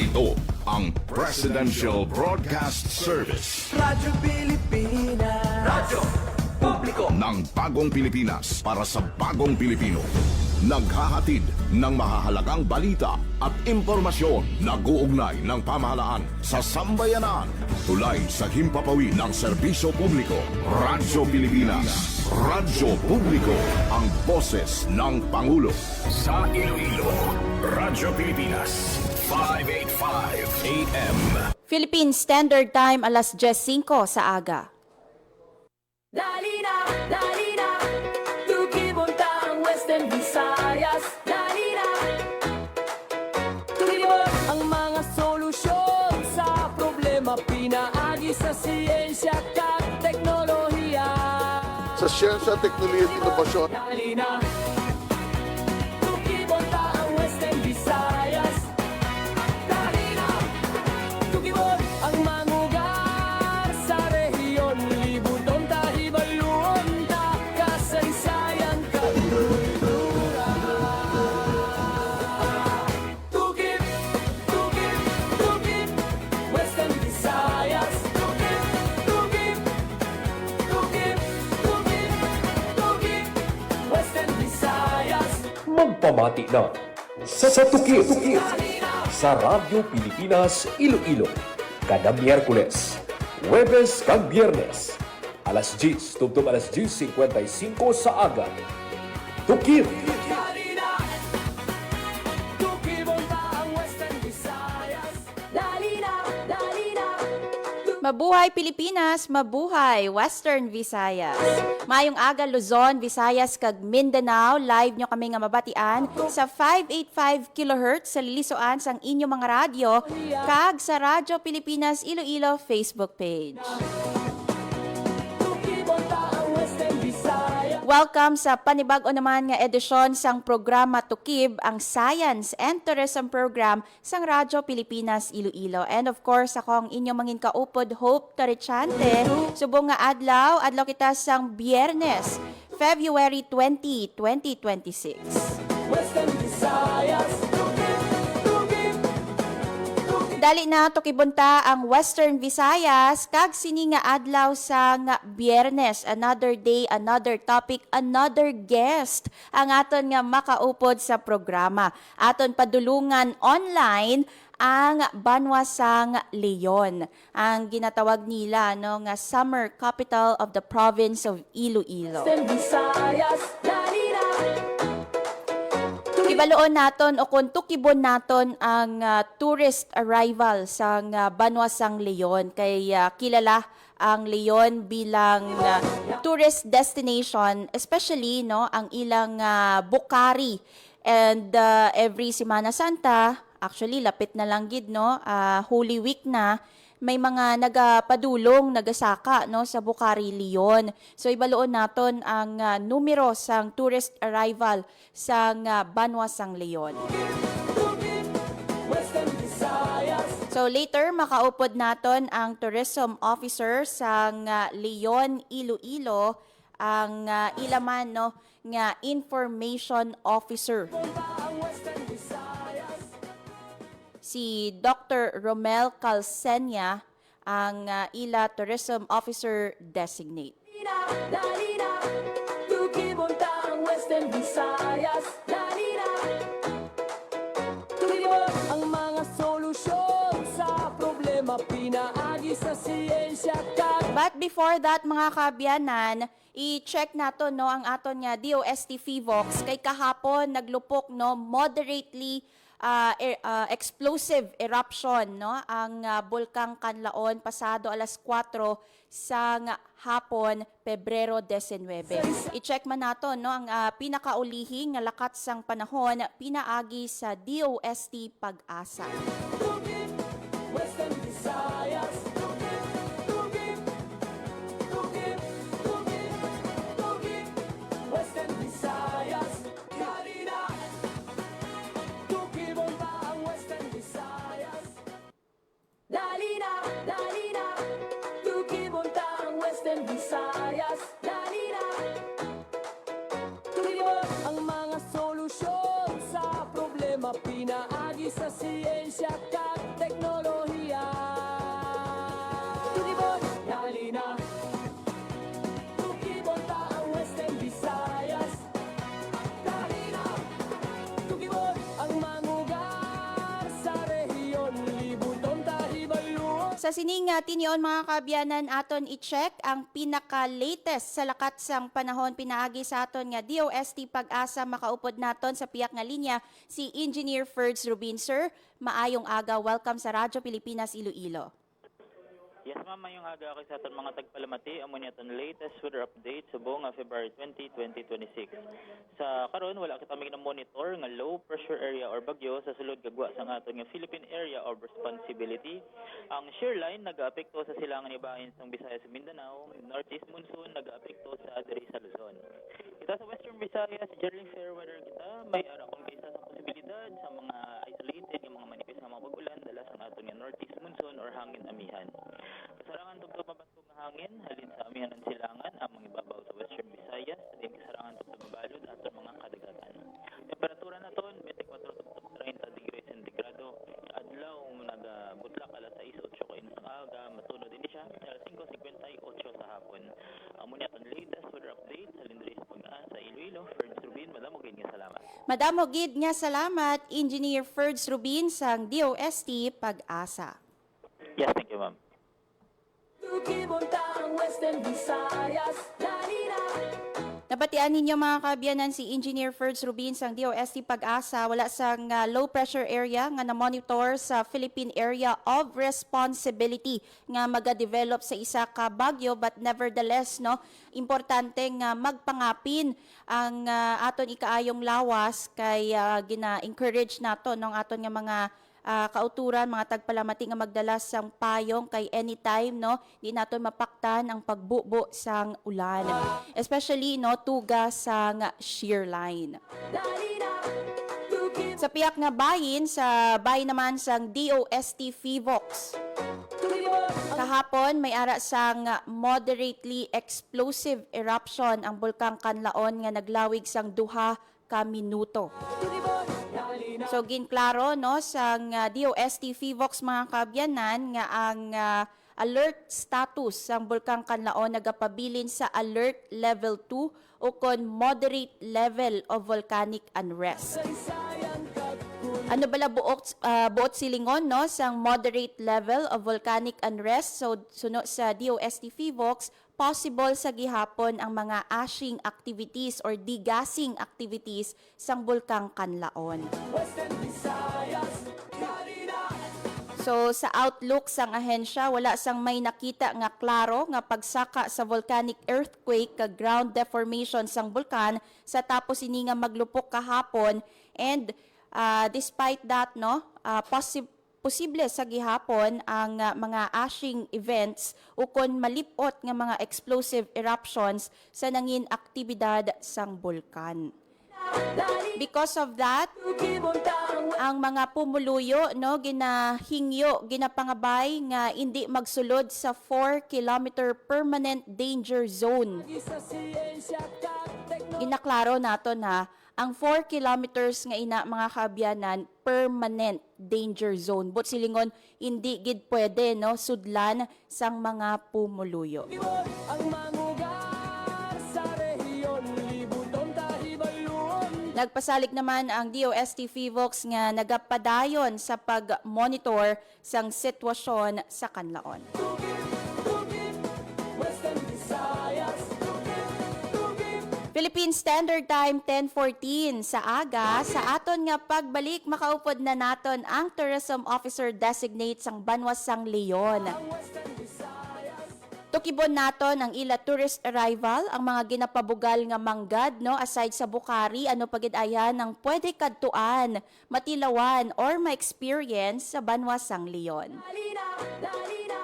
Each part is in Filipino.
Ito ang Presidential Broadcast Service Radyo Pilipinas. Radyo Publiko ng Bagong Pilipinas para sa Bagong Pilipino. Naghahatid ng mahahalagang balita at impormasyon na guugnay ng pamahalaan sa sambayanan. Tulay sa himpapawid ng serbisyo publiko. Radyo Pilipinas. Radyo Publiko. Ang boses ng Pangulo. Sa Iloilo, Radyo Pilipinas. 585 AM. Philippine Standard Time, alas 10:05 sa aga. Dali na Tukibunta ang Western Visayas. Dali na Tukibon ang mga solusyon sa problema. Pinaagi sa siyensya at teknolohiya. Sa siyensya, teknolohiya at inobasyon. Dali na Tukibunta ang Western Visayas. Dali na Tukibon ang mangugar sa rehiyon. Libuton tahibaluon ta kasaysayan kaultura. Tukib Western Visayas. Tukib Western Visayas. Magpamati na sa Tukib sa Radyo Pilipinas Iloilo kada Miyerkules, Huwebes kag Biyernes alas 10 tubtob alas 10:55 sa aga. Tukib Dali na Tukibunta ang Western Visayas. Dali na Mabuhay Pilipinas, mabuhay Western Visayas. Mayong aga Luzon, Visayas kag Mindanao, live nyo kami nga mabatian sa 585 kHz sa lilisuan sang inyo mga radyo kag sa Radyo Pilipinas Iloilo Facebook page. Tukibunta ang Western Visayas. Welcome sa panibag-o naman nga edisyon sang programa Tukib, ang Science and Tourism Program sang Radyo Pilipinas Iloilo. And of course, ako ang inyong mangin kaupod, Hope Tarichante. Subong nga adlaw kita sang Biyernes, February 20, 2026. Western Visayas. Dali na tukibunta ang Western Visayas kag sini nga adlaw sang Biyernes, another day, another topic, another guest ang aton nga makaupod sa programa. Aton padulungan online ang Banwasang Leon, ang ginatawag nila nga summer capital of the province of Iloilo. Western Visayas. Dali na Ibaloon naton o kung tukibon naton ang tourist arrival sa Banwasang Leon. Kay kilala ang Leon bilang tourist destination, especially ang ilang Bukari. And every Semana Santa, actually lapit na lang gid Holy Week na, may mga nagapadulong, nagasaka sa Bukari, Leon. So ibaloon naton ang numero sang tourist arrival sa Banwasang Leon. Western Visayas. So later makaupod naton ang tourism officer sa Leon, Iloilo, ang ilaman nga information officer. Ang Western Visayas. Si Dr. Romel Calcenia, ang ila tourism officer designate. Dali na Tukibunta ang Western Visayas. Dali na Tukibon ang mga solusyon sa problema. Pinaagi sa siyensya at But before that, mga kaabyanan, i-check nato ang aton nga DOST FIVOX kay kahapon naglupok moderately explosive eruption ang Bulkang Kanlaon pasado alas 4 sa hapon Pebrero 19. I-check man nato ang pinakaulihing nga lakat sang panahon pinaagi sa DOST Pag-asa. Western Visayas. Western Visayas. Dali na Tukibunta ang Western Visayas. Dali na Tukibunta ang Western Visayas. Dali na Tukibon ang mga solusyon sa problema. Pinaagi sa siyensya at Sa sining tinion mga kaabyanan aton i-check ang pinaka-latest sa lakat sang panahon pinaagi sa aton nga DOST Pag-asa makaupod naton sa piyak nga linya si Engineer Ferds Rubin. Sir, maayong aga. Welcome sa Radyo Pilipinas Iloilo. Yes, ma'am, mayong aga kay sa aton mga tagpalamati amo ni aton latest weather update sa buong February 20, 2026. Sa karon wala kita may monitor nga low pressure area or bagyo sa sulod gagwa sa aton nga Philippine Area of Responsibility. Ang shear line nagaapekto sa silangan ibahin sa Visayas, Mindanao, northeast monsoon nagaapekto sa diri sa Luzon. Kita sa Western Visayas, during fair weather kita, may ara kung isa sa posibilidad sa mga isolated nga mga manipis nga mga pag-ulan dala sa aton nga northeast monsoon or hangin amihan. Kasarangan tugtog mabantog nga hangin halin sa amihan ng silangan ang mga ibabaw sa Western Visayas din kasarangan tugtog mabalod aton mga kadagatan. Temperatura naton 24 tugtog 30 degrees centigrado. Adlaw nagabutlak alas 6:08 kain sa aga matunod din siya alas 5:58 sa hapon. Amo ni aton latest weather update sa Lindris Pag-asa Iloilo. Ferds Rubin, madamo gid nga salamat. Madamo gid nga salamat Engineer Ferds Rubin sang DOST Pag-asa. Yes, thank you, ma'am. Tukibonta ang Western Visayas, Lanina. Napatian ninyo mga kaabyanan si Engineer Ferds Rubin sang DOST Pag-asa wala sang low pressure area nga na-monitor sa Philippine Area of Responsibility nga maga-develop sa isa ka bagyo, but nevertheless no importante nga magpangapin ang aton ikaayong lawas kay gina-encourage nato ng aton nga mga kauturan, mga tagpalamati nga magdala sang payong kay anytime no di naton mapaktan ang pagbubo sang ulan, especially no tuga sang shear line. Sa piyak nga bayin sa bayin naman sang DOST Fivox, kahapon may ara sang moderately explosive eruption ang bulkang Kanlaon nga naglawig sang 2 ka minuto. So ginklaro no sang DOST Fivox mga kaabyanan nga ang alert status sang bulkang Kanlaon nagapabilin sa alert level 2 o kon moderate level of volcanic unrest. Ano bala buot silingon no sang moderate level of volcanic unrest? So suno sa DOST Fivox, possible sa gihapon ang mga ashing activities or degassing activities sang bulkang Kanlaon. So sa outlook sang ahensya, wala sang may nakita nga klaro nga pagsaka sa volcanic earthquake ka ground deformation sang bulkan sa tapos ini nga maglupok kahapon, and despite that no posible sa gihapon ang mga ashing events o kon malipot nga mga explosive eruptions sa nangin aktibidad sang bulkan. Because of that, ang mga pumuluyo no ginahingyo ginapangabay nga hindi magsulod sa 4-kilometer permanent danger zone. Ginaklaro nato na ang 4 kilometers nga ina mga kaabyanan permanent danger zone. But silingon hindi gid pwede no sudlan sang mga pumuluyo. Nagpasalig naman ang DOST Fivox nga nagapadayon sa pag-monitor sang sitwasyon sa Kanlaon. Philippine Standard Time 10:14 sa aga. Sa aton nga pagbalik makaupod na naton ang Tourism Officer Designate sang Banwa sang Leon. Tukibon naton ang ila tourist arrival, ang mga ginapabugal nga manggad no aside sa Bukari, ano pagid-ayan ng pwede kadtuan, matilawan or ma-experience sa Banwa sang Leon.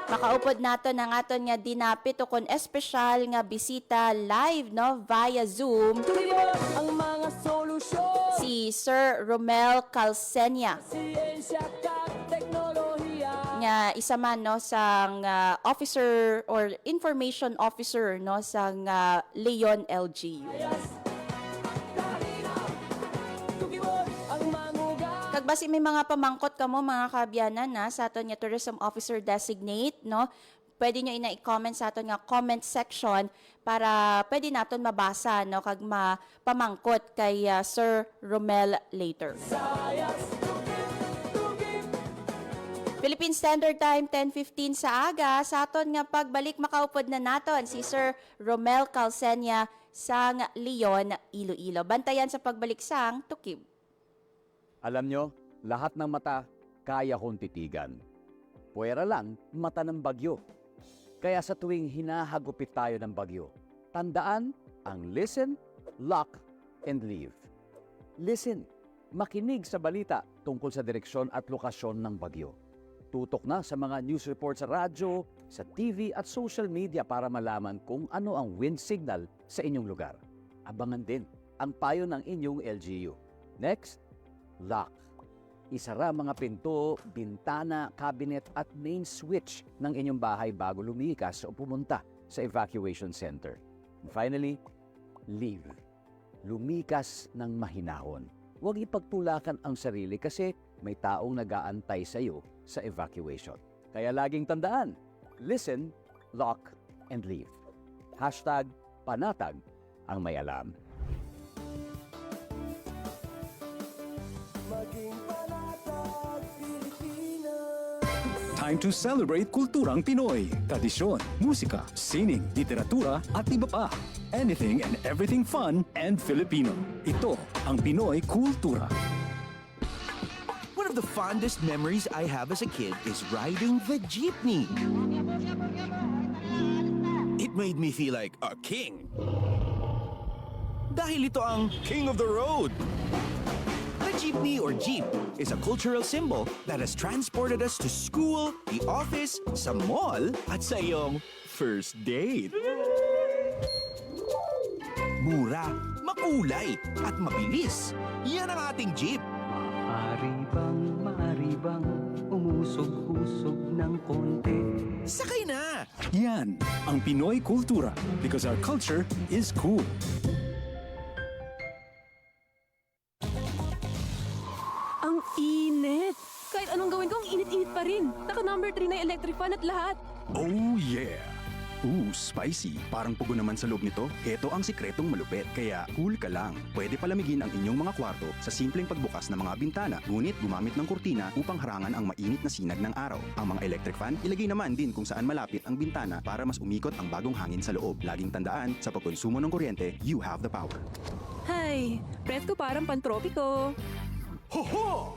Makaupod nato ng aton nga dinapit o kon espesyal nga bisita live no via Zoom Ang mga solusyon, si Sir Romel Calcenia siyensya at teknolohiya. nga isa man no sang officer or information officer no sang Leon LGU. Kag basi may mga pamangkot kamo mga kaabyanan na sa aton nga tourism officer designate no, pwede nyo i-comment sa aton nga comment section para pwede naton mabasa no kag mapamangkot kay Sir Romel later. Philippine Standard Time 10:15 sa aga. Sa aton nga pagbalik makaupod na naton si Sir Romel Calcenia sang Leon, Iloilo. Bantayan sa pagbalik sang Tukib. Alam nyo, lahat ng mata kaya kong titigan. Puwera lang, mata ng bagyo. Kaya sa tuwing hinahagupit tayo ng bagyo, tandaan ang listen, lock, and leave. Listen, makinig sa balita tungkol sa direksyon at lokasyon ng bagyo. Tutok na sa mga news report sa radyo, sa TV at social media para malaman kung ano ang wind signal sa inyong lugar. Abangan din ang payo ng inyong LGU. Next, lock. Isara mga pinto, bintana, cabinet at main switch ng inyong bahay bago lumikas o pumunta sa evacuation center. And finally, leave. Lumikas ng mahinahon. Huwag ipagtulakan ang sarili kasi may taong nag-aantay sa iyo sa evacuation. Kaya laging tandaan, listen, lock, and leave. #panatag ang may alam. Time to celebrate kulturang Pinoy. Tradisyon, musika, sining, literatura at iba pa. Anything and everything fun and Filipino. Ito ang Pinoy Kultura. One of the fondest memories I have as a kid is riding the jeepney. It made me feel like a king. Dahil ito ang King of the Road. The jeepney or jeep is a cultural symbol that has transported us to school, the office, sa mall, at sa iyong first date. Mura, makulay, at mabilis. Yan ang ating jeep. Maaari bang umusog-usog ng konti? Sakay na! Yan ang Pinoy Kultura because our culture is cool. Ang init! Kahit anong gawin ko, ang init-init pa rin. Naka number 3 na yung electric fan at lahat. Oh yeah! Spicy. Parang pugo naman sa loob nito. Ito ang sikretong malupit. Kaya cool ka lang. Pwede palamigin ang inyong mga kwarto sa simpleng pagbukas ng mga bintana. Ngunit gumamit ng kurtina upang harangan ang mainit na sinag ng araw. Ang mga electric fan, ilagay naman din kung saan malapit ang bintana para mas umikot ang bagong hangin sa loob. Laging tandaan, sa pagkonsumo ng kuryente, you have the power. Hay, breath ko parang pantropiko. Ho-ho!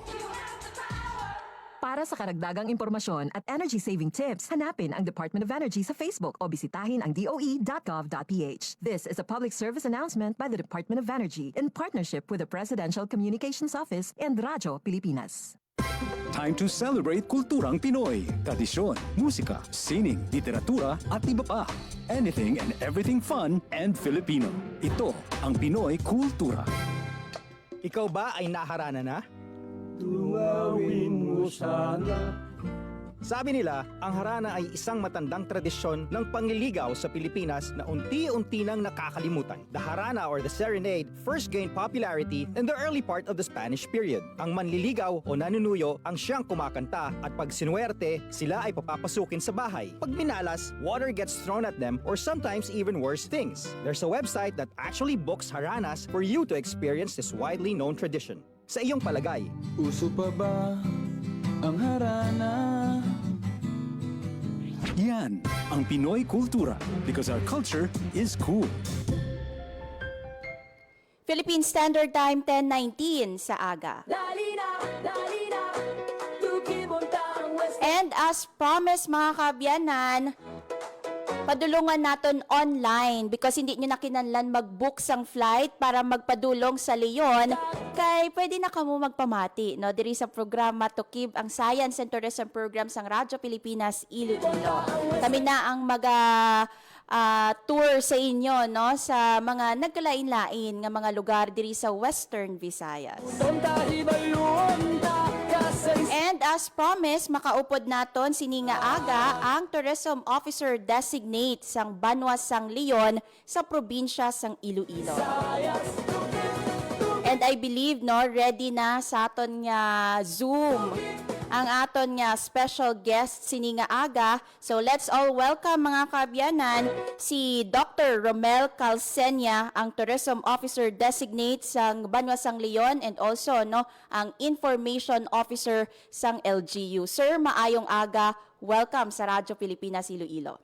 Para sa karagdagang impormasyon at energy-saving tips, hanapin ang Department of Energy sa Facebook o bisitahin ang doe.gov.ph. This is a public service announcement by the Department of Energy in partnership with the Presidential Communications Office and Radyo Pilipinas. Time to celebrate kulturang Pinoy. Tradisyon, musika, sining, literatura at iba pa. Anything and everything fun and Filipino. Ito ang Pinoy Kultura. Ikaw ba ay naharana na? Tunawin mo sana. Sabi nila, ang harana ay isang matandang tradisyon ng pangliligaw sa Pilipinas na unti-unti nang nakakalimutan. The harana or the serenade first gained popularity in the early part of the Spanish period. Ang manliligaw o nanunuyo ang siyang kumakanta at pag sinuwerte, sila ay papapasukin sa bahay. Pag minalas, water gets thrown at them or sometimes even worse things. There's a website that actually books haranas for you to experience this widely known tradition. Sa iyong palagay, Uso pa ba ang harana? Yan ang Pinoy Kultura because our culture is cool. Philippine Standard Time 10:19 sa aga. And as promised mga kabyanan, padulungan naton online because hindi nyo na kinahanglan mag-book sang flight para magpadulong sa Leon kay pwede na kamo magpamati no diri sa programa Tukib ang Science and Tourism Program sang Radyo Pilipinas Iloilo. Kami na ang tour sa inyo no sa mga nagkalain-lain nga mga lugar diri sa Western Visayas. And as promised, makaupod naton sini nga aga ang Tourism Officer Designate sang Banwa sang Leon sa probinsya sang Iloilo. And I believe no ready na sa aton nga Zoom ang aton nga special guest sini nga aga. So let's all welcome mga kaabyanan si Dr. Romel Calcenia, ang Tourism Officer Designate sang Banwa sang Leon and also no ang Information Officer sang LGU. Sir, maayong aga. Welcome sa Radyo Pilipinas Iloilo.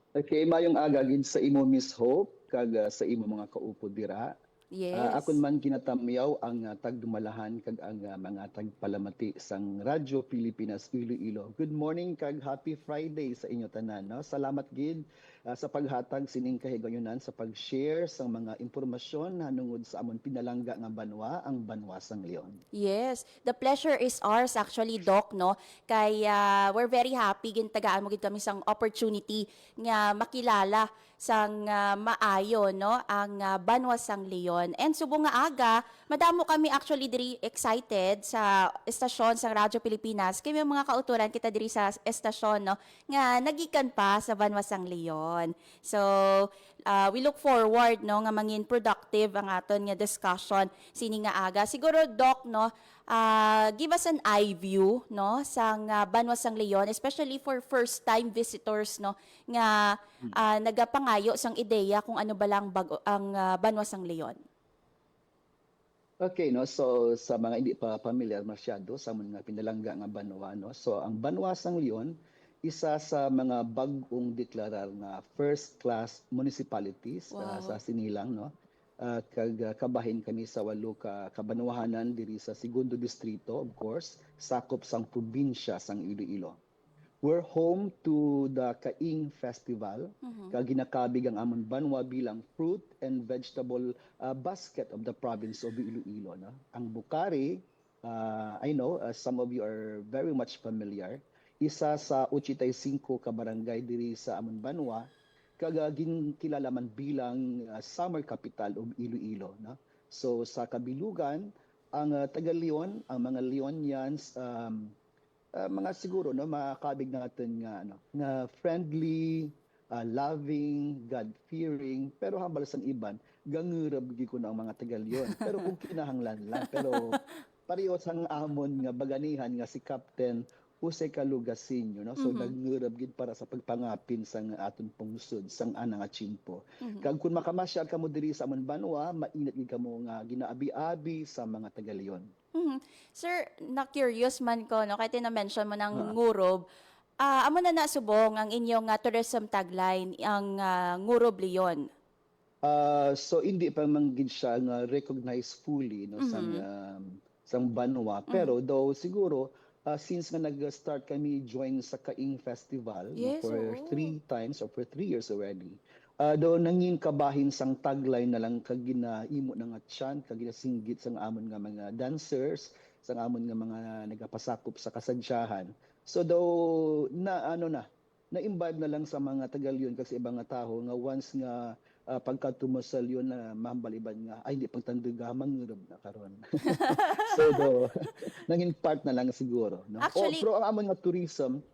Okay, mayong aga gid sa imo Miss Hope kag sa imo mga kaupo dira. Yes. Akon man kinatamyaw ang tagdumalahan kag ang mga tagpalamati sang Radyo Pilipinas Iloilo. Good morning kag happy Friday sa inyo tanan, no? Salamat gid sa paghatag sining kahigayunan sa pag-share sang mga impormasyon hanungod sa amon pinalangga nga banwa, ang Banwa sang Leon. Yes, the pleasure is ours actually, Doc, no? Kay we're very happy gin tagaan mo gid kami sang opportunity nga makilala sang maayo, no, ang Banwa sang Leon. And subong nga aga, madamo kami actually diri excited sa estasyon sang Radyo Pilipinas. Kay may mga kauturan kita diri sa estasyon, no, nga nagikan pa sa Banwa sang Leon. So, we look forward, no, nga mangin productive ang aton nga discussion sini nga aga. Siguro, Doc, no, give us an eye view, no, sang Banwa sang Leon, especially for first-time visitors, no, nga nagapangayo sang ideya kung ano ba lang ang Banwa sang Leon. Okay, no, so sa mga hindi pa familiar masyado sa mga pinalangga nga banwa, no, so ang Banwa sang Leon isa sa mga bag-ong deklarar nga first-class municipalities sa Sinilang, no. Kag kabahin kami sa 8 ka kabanwahanan diri sa segundo distrito, of course, sakop sang probinsya sang Iloilo. We're home to the Kaing Festival, kag ginakabig ang amon banwa bilang fruit and vegetable basket of the province of Iloilo, no. Ang Bukari, I know some of you are very much familiar. Isa sa 85 ka barangay diri sa amon banwa, kag ginkilala man bilang summer capital of Iloilo, no. So sa kabilugan ang taga Leon, ang mga Leonians, mga siguro, no, makakabig natin nga ano, nga friendly, loving, God-fearing, pero hambal sang iban gangurab gi ko na ang mga taga Leon. Pero kung kinahanglan lang, pero pareho sang amon nga baganihan nga si Captain Jose Calugasinho, no? So nagngurab gid para sa pagpangapin sang aton pungsod sang ana nga Chimpo. Kag kun makamasyal kamo diri sa amon banwa, mainit gid kamo nga ginaabi-abi sa mga taga Leon. Sir, na-curious man ko, no, kahit na-mention mo ng ngurob, amo na nasubong ang inyong tourism tagline, ang Ngurob Leon. So hindi pa man gid siya nga recognized fully, no, sang banwa, pero though siguro since nga nag-start kami join sa Kaing Festival, Yes, for 3 times or for 3 years already, do nangin kabahin sang tagline na lang kag ginaimo na nga chant kag ginasinggit sang amon nga mga dancers, sang amon nga mga nagapasakop sa kasadyahan. So though na-imbibe na lang sa mga taga Leon kag sa ibang nga taho nga once nga pagka tumasal yun na mahambaliban nga ay hindi pagtanduga mangurob na karon. So nangin part na lang siguro, no. Actually, pero ang amon nga tourism,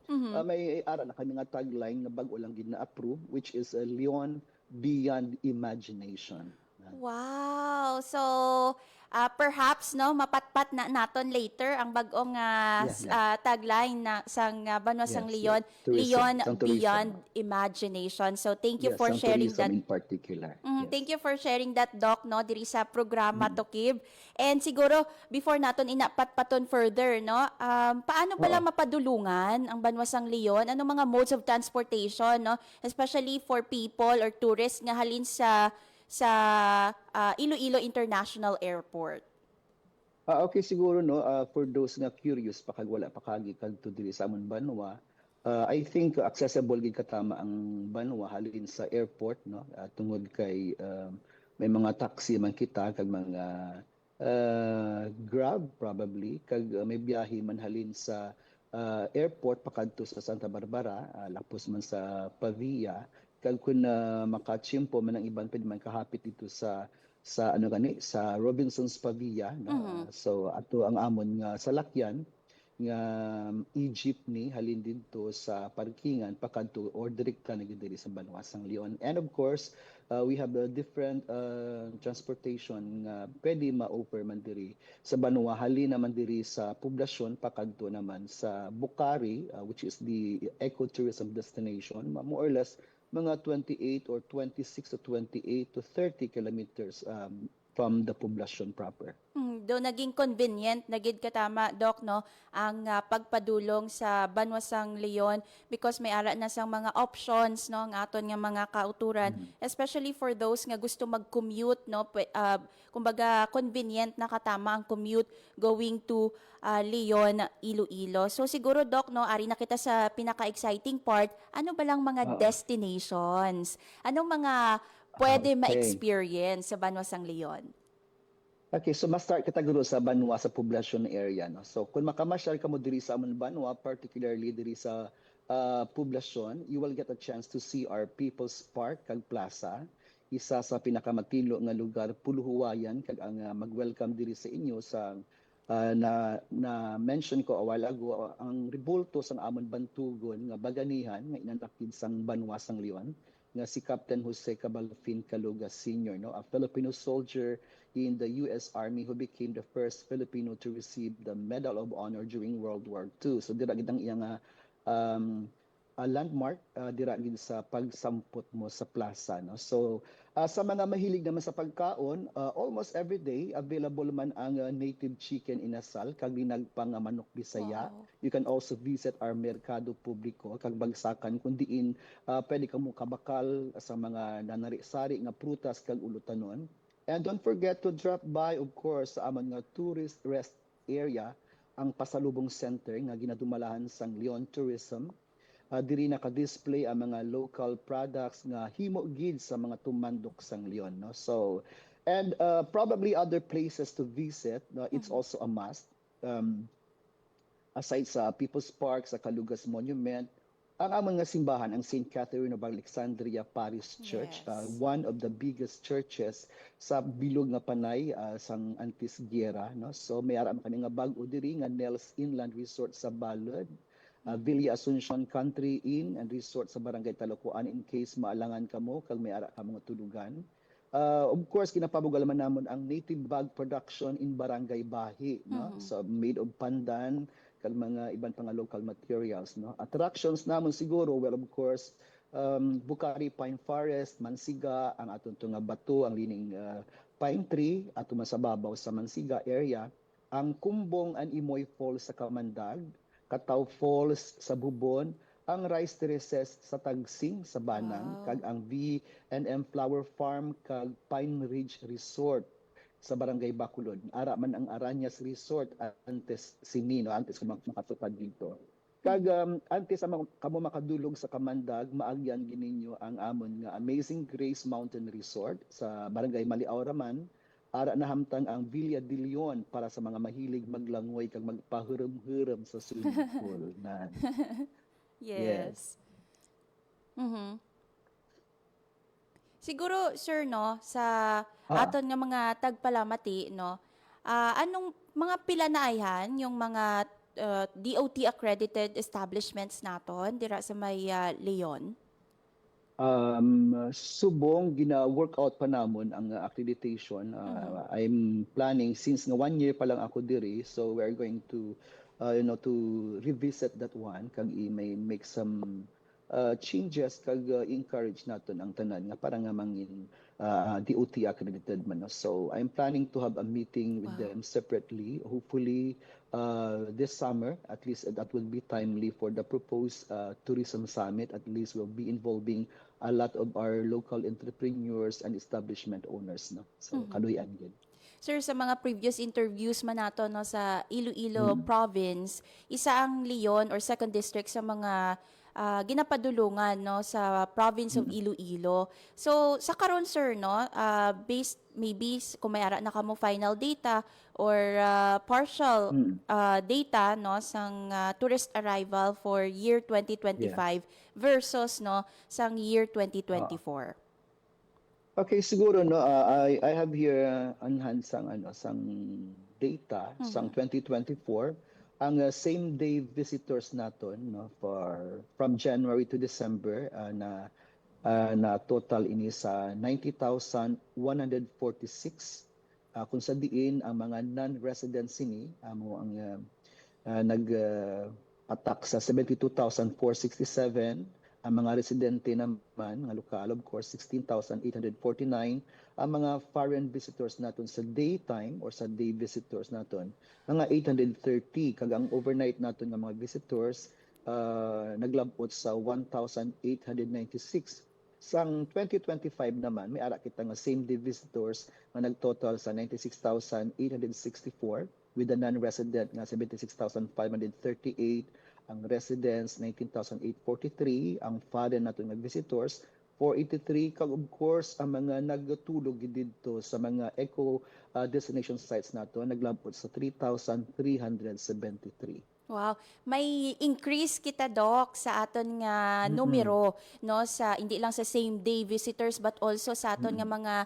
may ara na kami nga tagline nga bag-o lang gid na approve, which is Leon Beyond Imagination. Wow! So, perhaps, no, mapatpat na naton later ang bagong tagline na sang Banwa sang Leon, Leon Beyond Imagination. So, thank you for sharing that. In particular. Thank you for sharing that, Doc, no, diri sa programa Tukib. And siguro, before naton inapatpaton further, no, paano pala mapadulungan ang Banwa sang Leon? Ano mga modes of transportation, no, especially for people or tourists nga halin sa Iloilo International Airport? Okay, siguro, no, for those nga curious pa kag wala pa kagi kadto diri sa amon banwa, I think accessible gid katama ang banwa halin sa airport, no, tungod kay may mga taxi man kita kag mga Grab probably kag may biyahe man halin sa airport pakadto sa Santa Barbara, lapos man sa Pavia. Kag kun makachimpo man ang iban pwede man kahapit dito sa Robinson's Pavia, no? So ato ang amon nga salakyan nga e-jeepney halin dito sa parkingan pakadto or direkta na gyud diri sa Banwasang Leon. And of course, we have a different transportation nga pwede ma-offer man diri sa Banwa halin naman diri sa poblasyon pakadto naman sa Bukari, which is the ecotourism destination, more or less mga 28 or 26 to 28 to 30 kilometers from the poblasyon proper. Do naging convenient nagid katama Doc no ang pagpadulong sa Banwasang Leon because may ara na sang mga options no ang aton nga mga kauturan, especially for those nga gusto mag-commute no kumbaga convenient na katama ang commute going to Leon, Iloilo. So siguro Doc no ari na kita sa pinaka-exciting part, ano ba lang mga destinations? Anong mga pwede ma-experience sa Banwasang Leon? Okay, so ma-start kita guro sa Banwa sa poblasyon area. No? So kung makamasyal ka mo diri sa amon Banwa, particularly diri sa poblasyon, you will get a chance to see our People's Park kag Plaza. Isa sa pinakamatilo nga lugar, puluhuwayan kag ang mag-welcome diri sa inyo sa na mention ko a while ago ang ribulto sang amon bantugon nga baganihan nga inanakid sang Banwasang Leon nga si Captain Jose Cabalfin Caluga Sr., no, a Filipino soldier in the U.S. Army who became the first Filipino to receive the Medal of Honor during World War II. So dira gid ang iyang landmark dira gid sa pagsampot mo sa plaza, no. So sa mga mahilig naman sa pagkaon, almost every day available man ang native chicken inasal kag linagpang manok Bisaya. Wow. You can also visit our Merkado Publiko kag bagsakan kun diin pwede ka mo kabakal sa mga nanari-sari nga prutas kag ulutanon. And don't forget to drop by, of course, sa amon nga tourist rest area, ang Pasalubong Center nga ginadumalahan sang Leon Tourism. Diri naka-display ang mga local products nga himo gid sa mga tumandok sang Leon, no. So and probably other places to visit, no, it's also a must. Aside sa People's Park, sa Calugas Monument, ang among nga simbahan ang St. Catherine of Alexandria Parish Church, one of the biggest churches sa bilog nga panay sang Antisguera, no. So may ara kami nga bag-o diri nga Nels Inland Resort sa Balod, Villa Asuncion Country Inn and Resort sa Barangay Talocoan in case maalangan kamo kag may ara ka mga tulugan. Of course, kinapabugalaman namon ang native bag production in Barangay Bahi, no? So made of pandan kag mga ibang pang local materials, no. Attractions namon siguro, well, of course, Bukari Pine Forest, Mansiga, ang aton nga bato, ang lining pine tree ato masababaw sa Mansiga area, ang Kumbong and Imoy Falls sa Kamandag, Kataw Falls sa Bubon, ang Rice Terraces sa Tagsing sa Banang, kag ang V&M Flower Farm kag Pine Ridge Resort sa Barangay Bacolod. Ara man ang Aranyas Resort antes sinino, antes ko makatupad dito. Kag antes kamo makadulog sa Kamandag, maagyan gininyo ang amon nga Amazing Grace Mountain Resort sa Barangay Maliaw Raman. Ara na hamtang ang Villa de Leon para sa mga mahilig maglangoy kag magpahurom-hurom sa swimming pool. Na. Yes. Siguro sir no sa aton nga mga tagpalamati no, anong mga pila na ayhan yung mga DOT accredited establishments naton dira sa may Leon? Subong gina-workout pa namon ang accreditation. I'm planning since nga 1 year pa lang ako diri, so we're going to to revisit that one kag may make some changes kag encourage naton ang tanan nga para nga mangin DOT accredited man, no? So I'm planning to have a meeting with them separately, hopefully this summer. At least that will be timely for the proposed tourism summit. At least will be involving a lot of our local entrepreneurs and establishment owners, no. So kaluyan gid. Sir, sa mga previous interviews man nato no sa Iloilo province, isa ang Leon or 2nd district sa mga ginapadulungan no sa province of Iloilo. So sa karon sir no, based maybe kung may ara na kamo final data or partial data no sang tourist arrival for year 2025 versus no sang year 2024. Okay, siguro no, I have here on hand sang sang data sang 2024. ang same day visitors naton no from January to December na total ini sa 90,146 kung sa diin ang mga non-residents ini amo ang nag-attack sa 72,467. Ang mga residente naman, mga lokal, of course, 16,849. Ang mga foreign visitors naton sa daytime or sa day visitors naton, mga 830. Kag ang overnight naton nga mga visitors, naglabot sa 1,896. Sang 2025 naman, may ara kita nga same day visitors nga nagtotal sa 96,864 with the non-resident nga 76,538, ang residents 19,843, ang foreign nato nga visitors 483, kag of course ang mga nagtulog didto sa mga eco destination sites nato naglabot sa 3,373. Wow, may increase kita Doc sa aton nga numero no sa hindi lang sa same day visitors but also sa aton nga mga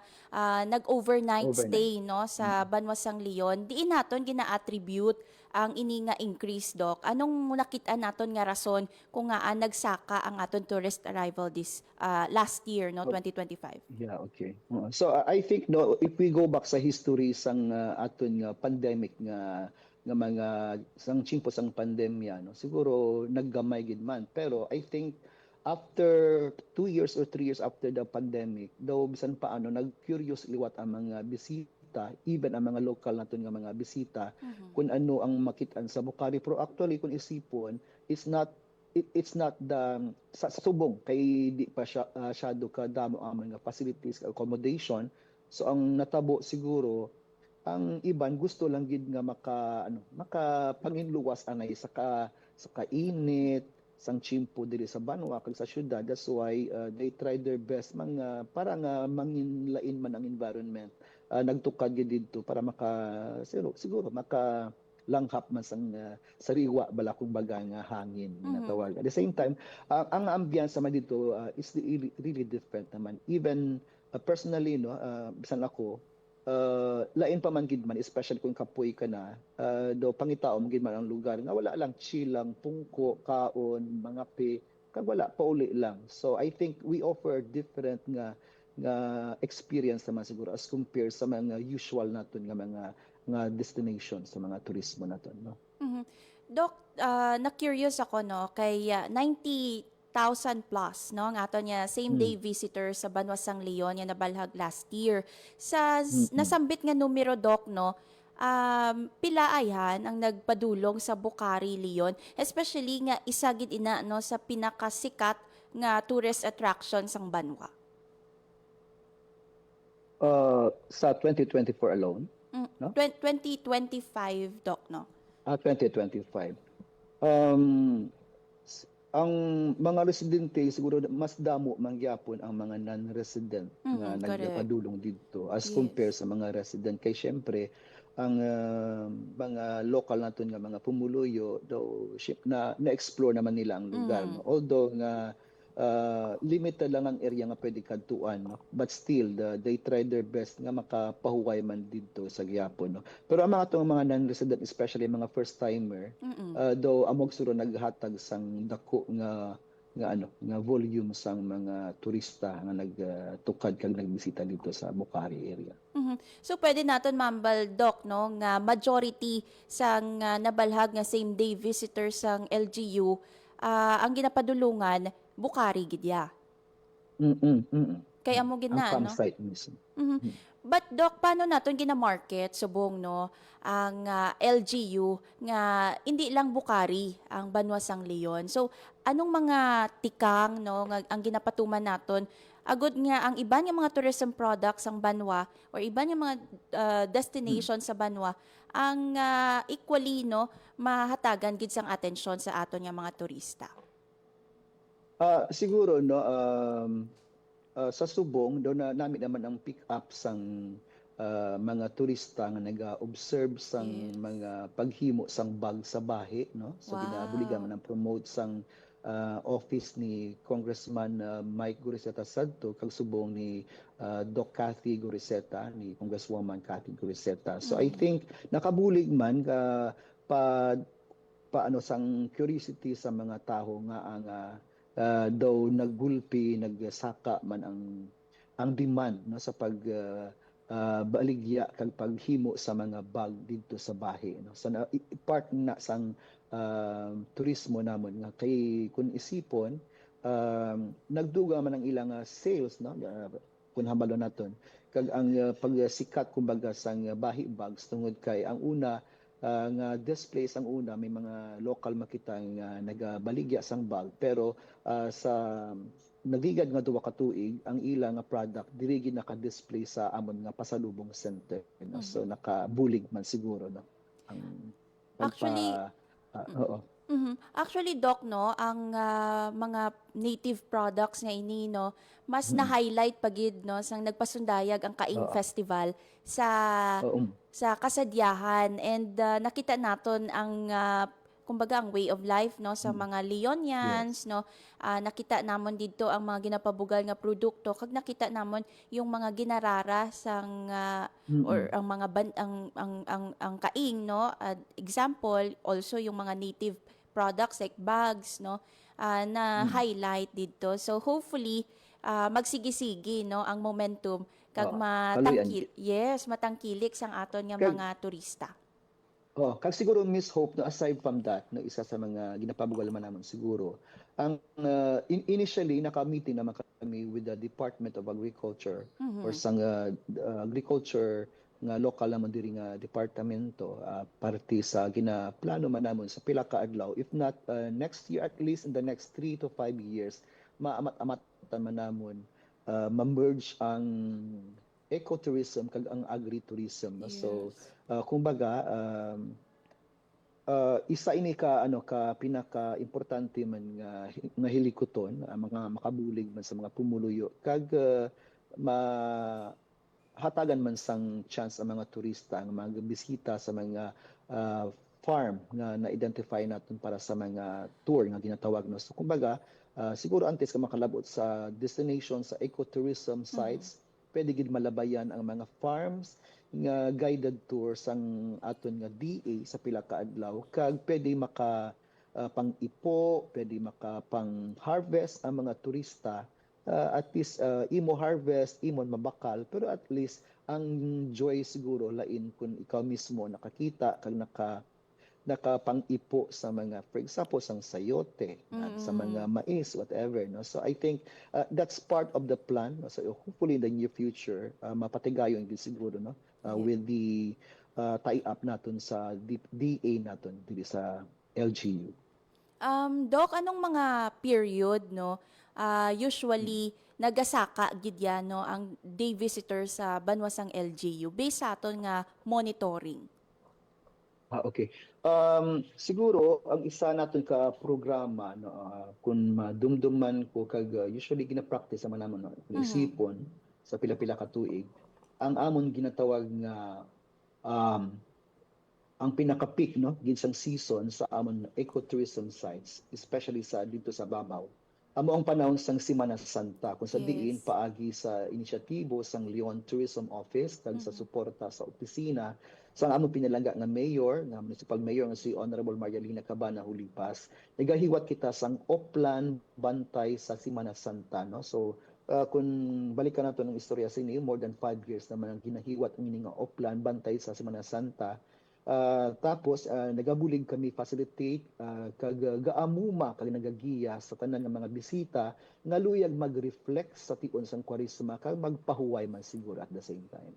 nag-overnight stay no sa Banwasang Leon. Diin naton gina-attribute ang ini nga increase Doc. Anong nakita naton nga rason kung nga nagsaka ang aton tourist arrival this last year no 2025? Yeah, okay. So I think no if we go back sa history sang aton nga pandemic nga mga sang chimpo sang pandemya no siguro naggamay gid man, pero I think after 2 years or 3 years after the pandemic daw bisan paano nag-curious liwat ang mga bisita, even ang mga local naton nga mga bisita kung ano ang makitaan sa Bucari. Pero actually kung isipon, it's not the sa subong kay di pa siya shadow ka damo ang mga facilities, accommodation. So ang natabo siguro ang iban gusto lang gid nga makapanginluwas anay sa kainit sang chimpo diri sa Banwa kag sa syudad. That's why they tried their best para nga manginlain man ang environment. Nagtukad gid didto para siguro langhap man sang sariwa bala kung baga nga hangin na tawag. At the same time, ang ambiance man dito is really different naman. Even personally no, bisan ako lain pa man gid man, especially kung kapoy ka na do pangitao mo gid man ang lugar nga wala lang chill lang, pungko, kaon, mga kag wala pauli lang. So I think we offer different nga experience naman siguro as compared sa mga usual naton nga destination sa mga turismo naton no. Doc, na-curious ako no kay 90,000 plus no ang ato niya same day visitors sa Banwasang Leon nga nabalhag last year. Sa nasambit nga numero Doc no, pila ayan ang nagpadulong sa Bucari Leon, especially nga isa gid ina no sa pinakasikat nga tourist attraction sang Banwa. Sa 2024 alone, no? 2025 Doc no. 2025. Ang mga residente siguro mas damo mangyapon ang mga non-resident nga nagpadulong dito as compared sa mga resident, kay syempre ang mga local naton nga mga pumuluyo daw na-explore naman nila ang lugar no? Although nga limited lang ang area nga pwede kadtuan no? But still they tried their best nga makapahuway man dito sa gyapon no? Pero ang mga mga non-resident, especially mga first timer, though amog suro naghatag sang dako nga volume sang mga turista nga nagtukad kag nagbisita dito sa Bucari area. So pwede naton mambal Doc no nga majority sang nabalhag nga same day visitors sang LGU ang ginapadulungan Bucari gidya. Kaya mo gid na no. Campsite mismo. But Doc, paano naton gina-market subong no ang LGU nga hindi lang Bucari ang Banwasang Leon. So anong mga tikang no nga ang ginapatuman naton agud nga ang iban nga mga tourism products ang Banwa or iban nga mga destination sa Banwa ang equally no mahatagan gid sang atensyon sa aton nga mga turista. Siguro no sa subong do na namin naman ang pick up sang mga turista nga naga-observe sang mga paghimo sang bag sa bahi no. So ginabuligan man ang promote sang office ni Congressman Mike Goriseta Sadto kag subong ni Doc Cathy Goriseta ni Congresswoman Cathy Goriseta. So I think nakabulig man paano sang curiosity sa mga tao nga ang daw naggulpi, nagsaka man ang demand no sa pag baligya kag paghimo sa mga bag dito sa bahi no. So part na sang turismo namon nga kay kun isipon nagduga man ang ilang sales no kun hambalo naton kag ang pagsikat kumbaga sang bahi bags tungod kay ang una nga displays ang una may mga local makita nga nagabaligya sang bag pero sa nagigad nga duwa ka tuig ang ilang nga product diri gid naka-display sa amon nga pasalubong center no? So nakabulig man siguro no ang Actually, oo. Actually, Doc, no, ang mga native products nga ini, no, mas na-highlight pagid, no, sang nagpasundayag ang Kaing Festival sa kasadyahan. And nakita naton ang, kumbaga, ang way of life, no, sa mga Leonians, no, nakita namon dito ang mga ginapabugal nga produkto, kag nakita namon yung mga ginarara sang, or ang mga ang Kaing, no, example, also yung mga native products like bags no na highlight dito. So hopefully magsigi-sigi no ang momentum kag matangkilik sang aton nga mga turista. Kag siguro Miss Hope no aside from that no isa sa mga ginapabugal man namon siguro ang initially naka-meeting naman kami with the Department of Agriculture or sang agriculture nga lokal naman diri nga departamento parte sa ginaplano man namon sa pila ka adlaw if not next year at least in the next 3 to 5 years maamat-amatan man namon ma-merge ang ecotourism kag ang agritourism. So kumbaga isa ini ka ka pinaka importante man nga hilikoton mga makabulig man sa mga pumuluyo kag hatagan man sang chance ang mga turista ang mga bisita sa mga farm nga na-identify natin para sa mga tour nga ginatawag no. So kumbaga siguro antes ka makalabot sa destination sa ecotourism sites pwede gid malabayan ang mga farms nga guided tours ang aton nga DA sa pila ka adlaw kag pwede maka pang-ipo, pwede maka pang-harvest ang mga turista. At least imo harvest, imon mabakal, pero at least ang joy siguro lain kung ikaw mismo nakakita kag nakapang-ipo sa mga, for example, sang sayote, sa mga mais, whatever. No? So I think that's part of the plan. No? So hopefully in the near future, mapatigayon din siguro no? With the tie-up natin sa DA natin dito sa LGU. Doc, anong mga period no usually nagasaka gid yan no ang day visitor sa banwasang LGU based sa aton nga monitoring? Okay. Siguro ang isa naton ka programa no kun madumduman ko kag usually gina-practice man namon no isipon sa pila-pila ka tuig ang amon ginatawag nga ang pinaka-peak no gid sang season sa amon ecotourism sites especially sa dito sa Babaw amo ang panahon sang Semana Santa kung sa diin paagi sa inisyatibo sang Leon Tourism Office kag sa suporta sa opisina sa among pinalangga nga mayor nga municipal mayor nga si Honorable Marialina Cabana Hulipas nagahiwat kita sang Oplan bantay sa Semana Santa no. So kung balikan nato ng istorya sini more than 5 years naman ang ginahiwat ang nga Oplan bantay sa Semana Santa. Tapos nagabulig kami facilitate kag gaamuma kag nagagiya sa tanan ng mga bisita nga luyag mag-reflect sa tion sang Kwaresma kag magpahuway man siguro at the same time.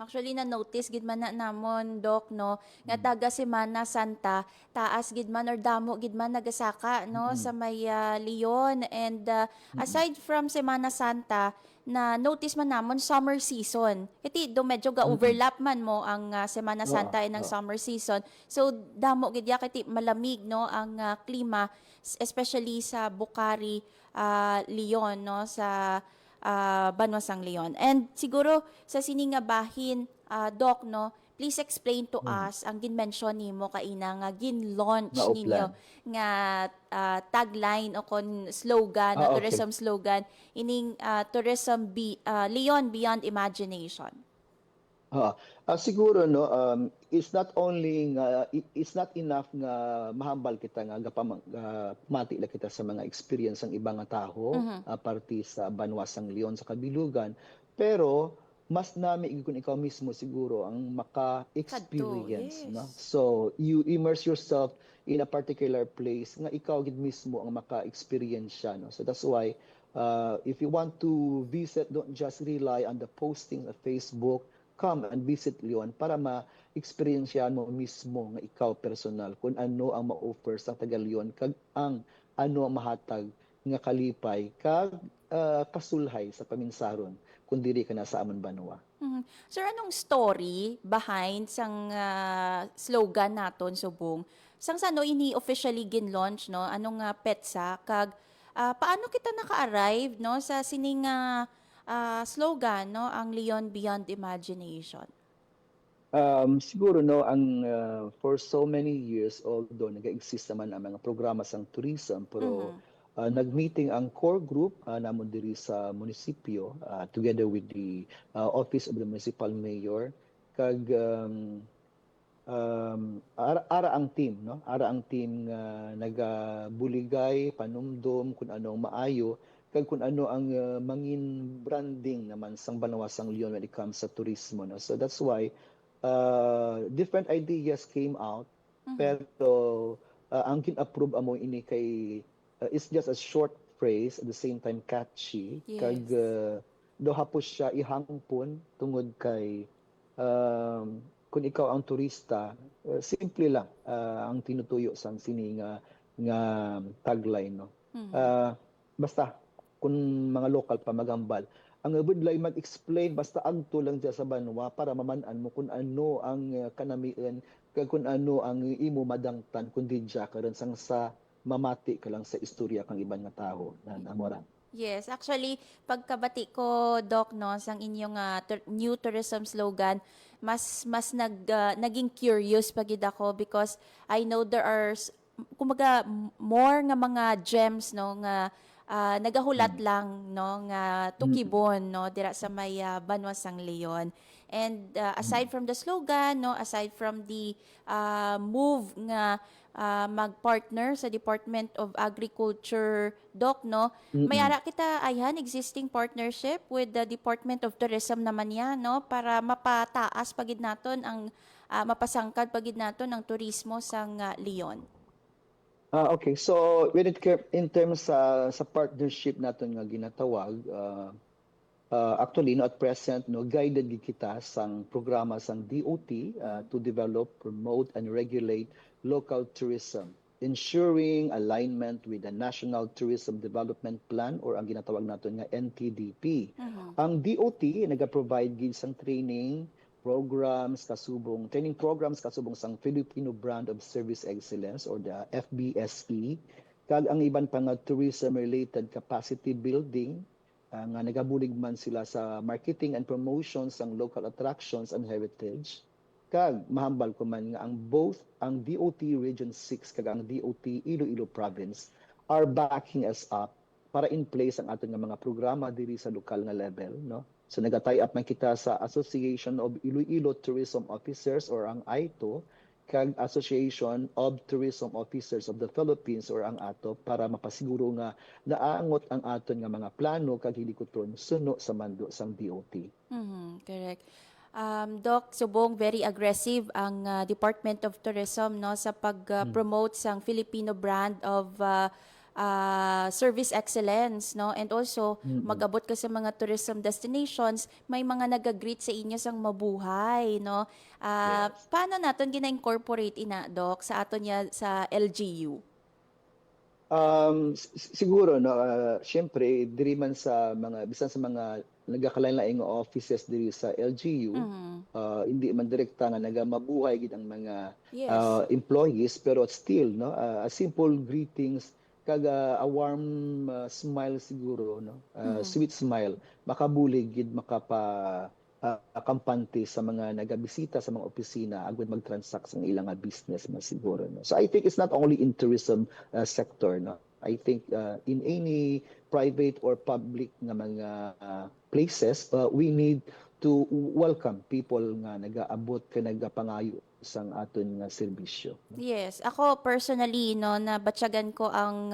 Actually na notice gid man na namon Doc no nga taga Semana Santa taas gid man or damo gid man nagasaka no sa may Leon and aside from Semana Santa na notice man namon summer season. Iti do medyo ga overlap man mo ang Semana Santa and ang summer season. So damo gid ya kiti malamig no ang klima especially sa Bucari, Leon no sa Banwasang Leon. And siguro sa sininga bahin Doc no please explain to us ang gin-mention nimo kaina nga gin-launch ninyo nga tagline o kon slogan o tourism slogan ining tourism Leon Beyond Imagination. Siguro no, it's not only nga it's not enough nga mahambal kita nga mati la kita sa mga experience ng ibang nga taho parti sa Banwasang Leon sa kabilugan, pero mas nami kung ikaw mismo siguro ang maka-experience, Kadto, no? yes. So you immerse yourself in a particular place nga ikaw gid mismo ang maka-experience siya, no? So that's why if you want to visit, don't just rely on the posting of Facebook. Come and visit Leon para ma-experiensyan mo mismo nga ikaw personal kung ano ang ma-offer sa taga Leon kag ang ano ang mahatag nga kalipay kag kasulhay sa paminsaron kung diri ka na sa amon banwa. Sir, anong story behind sang slogan naton subong? Sang sano ini officially gin-launch, no? Anong petsa kag paano kita naka-arrive, no, sa sining slogan, no, ang Leon Beyond Imagination? Siguro no ang for so many years, although nag-exist naman ang mga programa sang tourism, pero nag-meeting ang core group namon diri sa munisipyo together with the office of the municipal mayor kag ara ang team, no, ara ang team nga nagabuligay panumdom kung ano ang maayo kag kung ano ang mangin branding naman sang Banwasang Leon when it comes sa turismo, no. So that's why different ideas came out, pero ang kin-approve amo ini kay it's just a short phrase at the same time catchy. Yes. Kag do hapos siya ihangpon tungod kay kung ikaw ang turista, simple lang ang tinutuyo sang sini nga tagline, no. Basta kung mga local pa magambal, ang budlay mag-explain basta adto lang siya sa banwa para mamanan mo kung ano ang kanamian kag kung ano ang imo madangtan kun didya karon sang sa mamati ka lang sa istorya kang ibang nga tawo na namora. Yes, actually, pagkabati ko, Doc, no, sang inyong new tourism slogan, mas naging curious pagid ako because I know there are kumaga more nga mga gems, no, nga nagahulat lang, no, nga tukibon, no, dira sa may Banwasang Leon. And aside from the slogan, no, aside from the move nga mag-partner sa Department of Agriculture, Doc, no, may ara kita ayan existing partnership with the Department of Tourism naman yan, no, para mapataas pagid naton ang mapasangkad pagid naton ang turismo sang Leon. Okay, so when it in terms sa partnership naton nga ginatawag, actually no, at present no, guided gid kita sang programa sang DOT to develop, promote and regulate local tourism, ensuring alignment with the National Tourism Development Plan or ang ginatawag naton nga NTDP. Ang DOT naga-provide gid sang training programs kasubong sang Filipino Brand of Service Excellence or the FBSE kag ang iban pa nga tourism related capacity building nga nagabulig man sila sa marketing and promotion sang local attractions and heritage. Kag mahambal ko man nga ang both ang DOT Region 6 kag ang DOT Iloilo Province are backing us up para in place ang aton nga mga programa diri sa lokal nga level, no. So naga-tie up man kita sa Association of Iloilo Tourism Officers or ang AITO kag Association of Tourism Officers of the Philippines or ang ATO para mapasiguro nga naangot ang aton nga mga plano kag hilikoton suno sa mando sang DOT. Correct. Doc, subong very aggressive ang Department of Tourism, no, sa pag-promote sang Filipino brand of service excellence, no, and also mag-abot ka sa mga tourism destinations, may mga nag-greet sa inyo sang mabuhay, no. Paano naton gina-incorporate ina, Doc, sa aton ya sa LGU? Siguro no, syempre diri man sa mga bisan sa mga nagakalain-laing nga offices diri sa LGU, hindi man direkta nga nagamabuhay gid ang mga employees, pero still no, a simple greetings kag a warm smile siguro, no, sweet smile makabulig gid makapa kampante sa mga nagabisita sa mga opisina agud mag-transact sa ilang business man siguro, no. So I think it's not only in tourism sector, no. I think in any private or public nga mga places we need to welcome people nga nagaabot ka nagapangayo sang aton nga serbisyo. Yes, ako personally no nabatyagan ko ang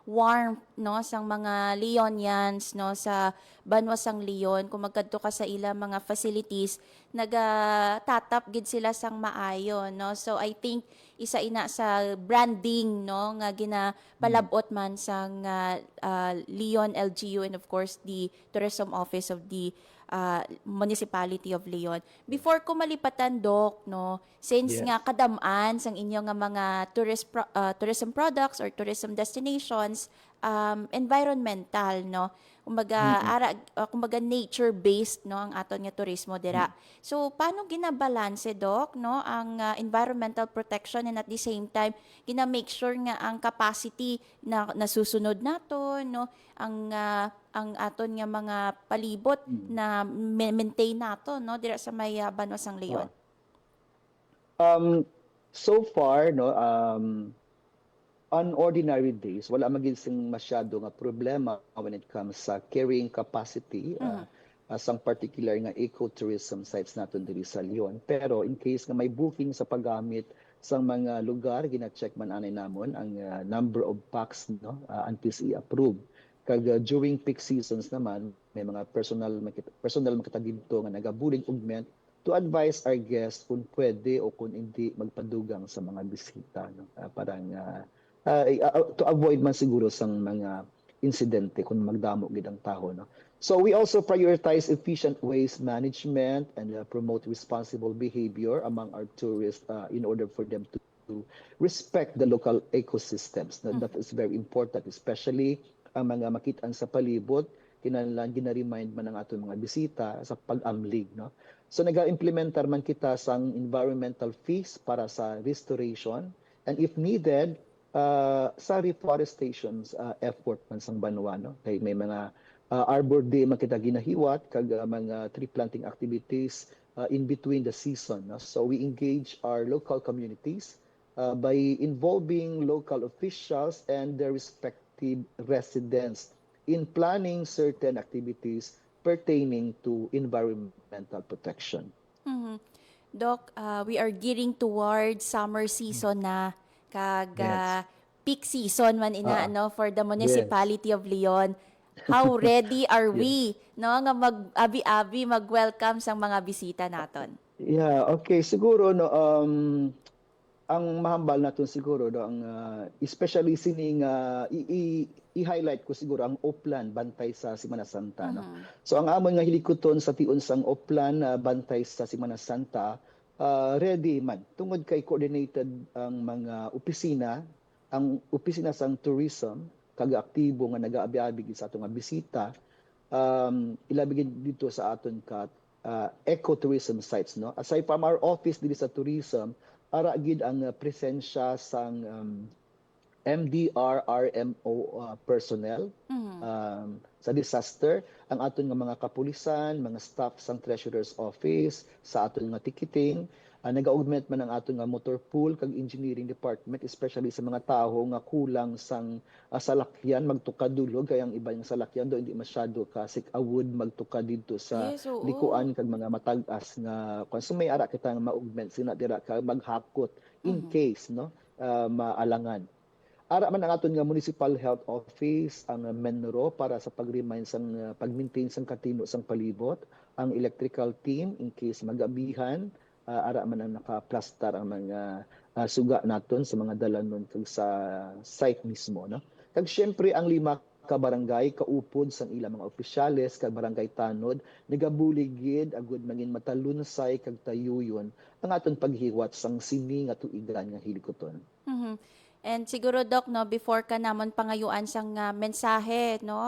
warmth no sang mga Leonians no sa Banwa sang Leon kung magkadto ka sa ila mga facilities nagatatap gid sila sang maayo no. So I think isa ina sa branding no nga ginapalabot man sang Leon LGU and of course the Tourism Office of the Municipality of Leon. Before ko malipatan, Doc, no, since Yes. nga kadamaan sang inyo nga mga tourism products or tourism destinations, environmental, no, kumbaga nature-based, no, ang aton nga turismo dira. So, paano ginabalanse, Doc, no, ang environmental protection and at the same time, gina-make sure nga ang capacity na nasusunod nato, no, ang aton nga mga palibot na maintain nato no dira sa may Banwa sang Leon. So far no on ordinary days wala maginsing masyado nga problema when it comes sa carrying capacity sang particular nga ecotourism sites naton diri sa Leon. Pero in case nga may booking sa paggamit sa mga lugar gina-check man anay namon ang number of packs no until i-approve. Kag during peak seasons naman may mga personal makita dito nga nagabulig augment to advise our guests kung pwede o kung hindi magpadugang sa mga bisita no to avoid man siguro sang mga insidente kung magdamo gid ang taho no. So we also prioritize efficient waste management and promote responsible behavior among our tourists in order for them to respect the local ecosystems. No? That is very important, especially ang mga makitaan sa palibot, kinahanglan gina-remind man ang aton mga bisita sa pag-amlig. No? So naga-implementar man kita sang environmental fees para sa restoration and if needed, sa reforestation effort man sang Banwa. No? Kay may mga Arbor Day man kita ginahiwat, kag mga tree planting activities in between the season. No? So we engage our local communities by involving local officials and their respective residents in planning certain activities pertaining to environmental protection. Doc, we are gearing towards summer season na kag peak season man ina no for the Municipality of Leon. How ready are we no nga mag-abi-abi mag-welcome sang mga bisita naton? Yeah, okay, siguro no ang mahambal naton siguro do ang especially sining i-highlight ko siguro ang Oplan bantay sa Semana Santa no. So ang amon nga hilikoton sa tion sang Oplan bantay sa Semana Santa ready man tungod kay coordinated ang mga opisina, ang opisina sang tourism kag aktibo nga nagaabi-abi sa aton nga bisita ilabigin dito sa aton ka ecotourism sites no. Aside from our office dili sa tourism ara gid ang presensya sang MDR RMO personnel sa disaster ang aton nga mga kapulisan, mga staff sang treasurer's office sa aton nga ticketing nag-augment man ang aton nga motor pool kag engineering department especially sa mga tawo nga kulang sang salakyan magtukad dulog kay ang iba nga salakyan do hindi masyado ka sikawod magtukad dito sa likuan kag mga matag-as nga kung may ara kita nga ma-augment sina dira ka maghakot in case no maalangan. Ara man ang aton nga Municipal Health Office ang Menro para sa pag-remind sang pag-maintain sang katino sang palibot, ang electrical team in case magabihan ara man ang naka-plaster ang mga suga naton sa mga dalanon kag sa site mismo no. Kag syempre ang 5 ka barangay kaupod sang ilang mga opisyales kag barangay tanod nagabuligid agud mangin matalunsay kag tayuyon ang aton paghiwat sang sini nga tuigan nga hilikoton. And siguro Doc no before ka namon pangayuan sang mensahe no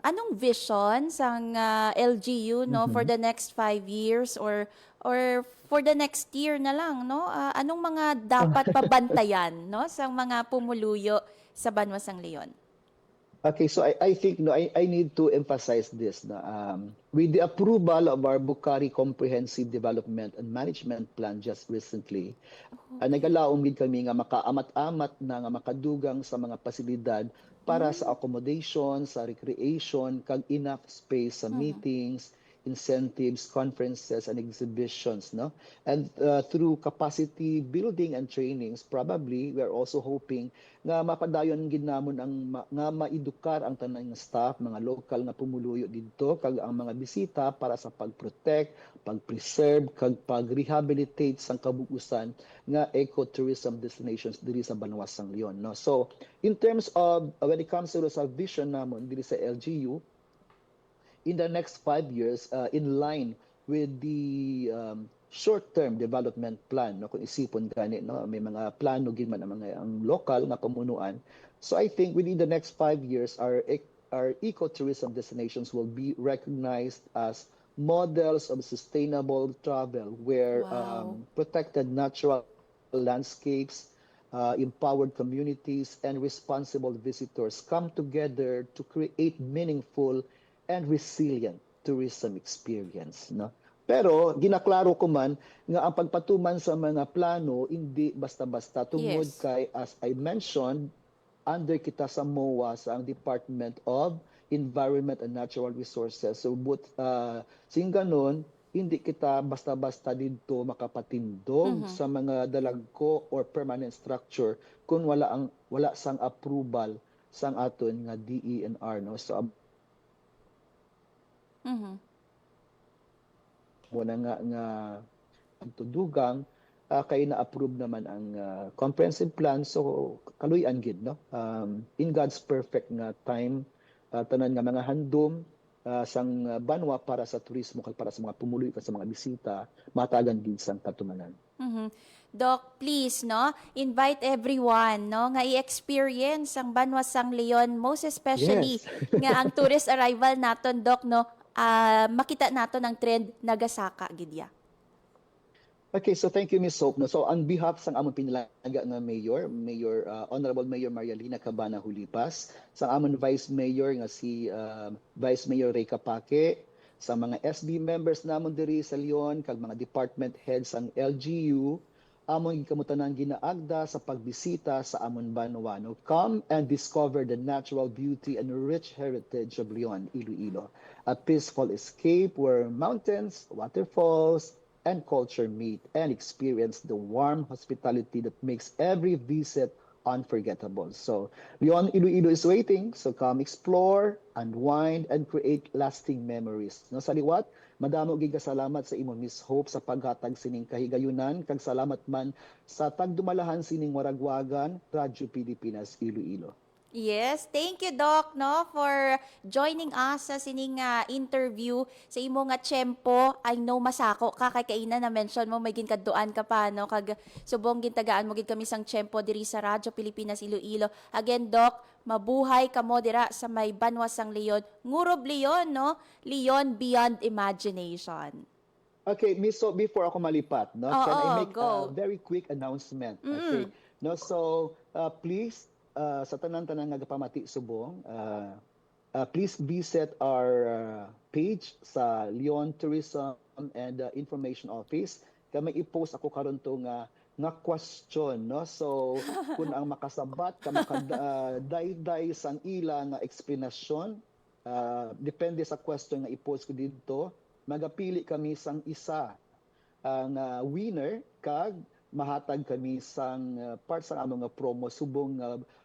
anong vision sang LGU no for the next 5 years or for the next year na lang no anong mga dapat pabantayan no sang mga pumuluyo sa Banwa sang Leon? Okay, so I think no, I need to emphasize this na with the approval of our Bukhari Comprehensive Development and Management Plan just recently, nagalaom gid kami nga makaamat-amat na nga makadugang sa mga pasilidad para sa accommodation, sa recreation, kag enough space sa meetings, incentives, conferences, and exhibitions, no? And through capacity building and trainings, probably we are also hoping nga mapadayon gid namon ang nga maedukar ang tanang staff, mga local nga pumuluyo didto, kag ang mga bisita para sa pag-protect, pag-preserve, kag pag-rehabilitate sang kabuusan nga ecotourism destinations diri sa Banwasang Leon, no? So in terms of when it comes to sa vision namon diri sa LGU, in the next 5 years, in line with the short-term development plan, no, kung isipon gani, no, may mga plano gid man ang mga ang local nga pamunuan. So I think within the next 5 years, our ecotourism destinations will be recognized as models of sustainable travel, where protected natural landscapes, empowered communities, and responsible visitors come together to create meaningful and resilient tourism experience, no? Pero ginaklaro ko man nga ang pagpatuman sa mga plano hindi basta-basta tungod kay, as I mentioned, under kita sa MOA, sa ang Department of Environment and Natural Resources. So sing ganon, hindi kita basta-basta dito makapatindog sa mga dalagko or permanent structure kung wala sang approval sang aton nga DENR, no? So muna nga ang tudugang kay na-approve naman ang comprehensive plan, so kaluyan gid, no? In God's perfect nga time, tanan nga mga handom sang banwa para sa turismo kag para sa mga pumuloy ka sa mga bisita, matagan gid sang katumanan. Doc, please, no, invite everyone, no, nga i-experience ang Banwasang Leon, most especially nga ang tourist arrival naton, Doc, no, makita nato ng trend nagasaka gidya. Okay, so thank you, Ms. Hope. No? So on behalf sang among pinalaga nga Mayor, Honorable Mayor Marialina Cabana Hulipas, sang among Vice Mayor nga si Vice Mayor Ray Capake, sa mga SB members namon diri sa Leon, kag mga department heads sang LGU, among gikamutanan ginaagda sa pagbisita sa amon Banwa. No? Come and discover the natural beauty and rich heritage of Leon, Iloilo. A peaceful escape where mountains, waterfalls, and culture meet, and experience the warm hospitality that makes every visit unforgettable. So Leon, Iloilo is waiting. So come explore, unwind, and create lasting memories. No, sa liwat, madamo gid salamat sa imo, Miss Hope, sa paghatag sining kahigayunan, kag salamat man sa tagdumalahan sining waragwagan Radyo Pilipinas Iloilo. Yes, thank you, Doc, no, for joining us sa sining interview sa imo nga tiyempo. I know masako ka kay kaina na mention mo may ginkaduan ka pa, no, kag subong gintagaan mo gid kami sang tiyempo diri sa Radyo Pilipinas Iloilo. Again, Doc, mabuhay ka mo dira sa may Banwasang Leon, Ngurob Leon, no, Leon beyond imagination. Okay, Miss, so before ako malipat, no, can I make go. a very quick announcement? Okay, no, so please, sa tanan-tanan nga gapamati subong, please visit our page sa Leon Tourism and Information Office. Kaya may i-post ako karon to nga question, no? So kung ang makasabat ka makadayday sang ila nga explanation, depende sa question nga i-post ko dito, magapili kami sang isa ang winner, kag mahatag kami sang part sang among nga promo subong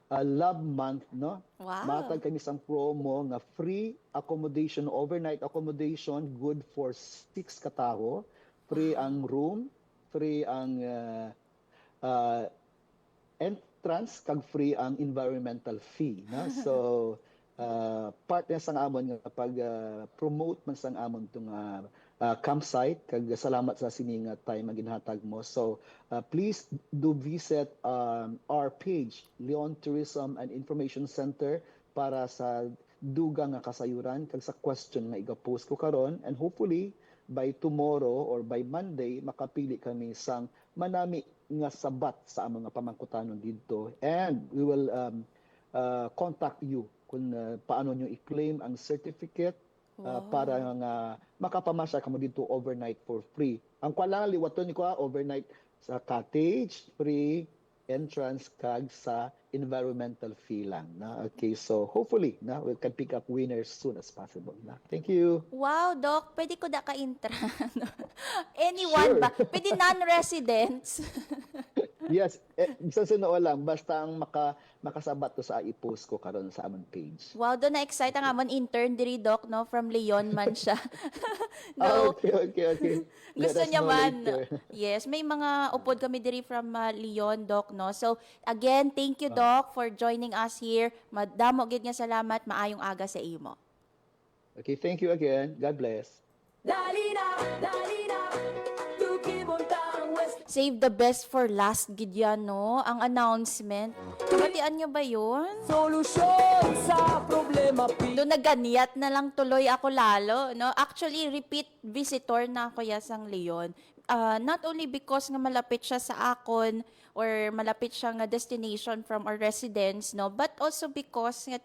Love Month, no? Wow. Mahatag kami sang promo nga free accommodation, overnight accommodation, good for 6 katawo, free ang room, free ang entrance, kag free ang environmental fee, no? So part na sang amon nga pag promote man sang amon tong campsite, kag salamat sa sining time nga ginhatag mo. So please do visit our page, Leon Tourism and Information Center, para sa dugang nga kasayuran kag sa question nga iga-post ko karon, and hopefully by tomorrow or by Monday makapili kami sang manami nga sabat sa among nga pamangkutanon didto, and we will contact you kung paano nyo i-claim ang certificate para nga makapamasa ka mo dito overnight for free. Ang kwala liwaton ni ko overnight sa cottage, free entrance kag sa environmental fee lang na. Okay, so hopefully na we can pick up winners soon as possible na. Thank you. Wow, Doc, pwede ko da ka-intra. Anyone Sure. ba? Pwede non-residents. Yes, sa suno lang basta ang makasabat to sa i-post ko karon sa amon page. Wow, doon na-excite ang amon intern diri, Doc, no? From Leon man siya. No, Okay. Let gusto us niya know man. later. Yes, may mga upod kami diri from Leon, Doc, no? So, again, thank you, Doc, for joining us here. Madamo gid nga salamat, maayong aga sa imo. Okay, thank you again. God bless. Dali na, tukibon tang West. Save the best for last, gid yan, no? Ang announcement. Kabatian niyo ba yun? Solusyon sa problema Doon naganiyat na lang tuloy ako lalo, no? Actually, repeat visitor na ako yasang Leon. Not only because nga malapit siya sa akon or malapit siya nga destination from our residence, no? But also because nga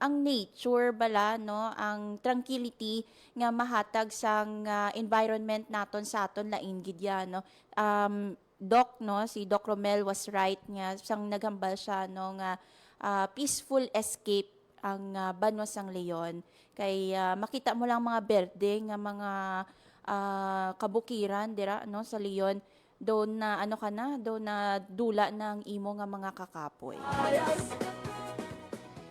ang nature bala, no? Ang tranquility nga mahatag sang environment naton sa aton lain gid yan, no? Doc, no? Si Doc Romel was right nga sang naghambal siya, no? Nga peaceful escape ang Banwa sang Leon. Kay makita mo lang mga berde nga mga kabukiran dira, no? Sa Leon. Doon na doon na dula ng imo nga mga kakapoy.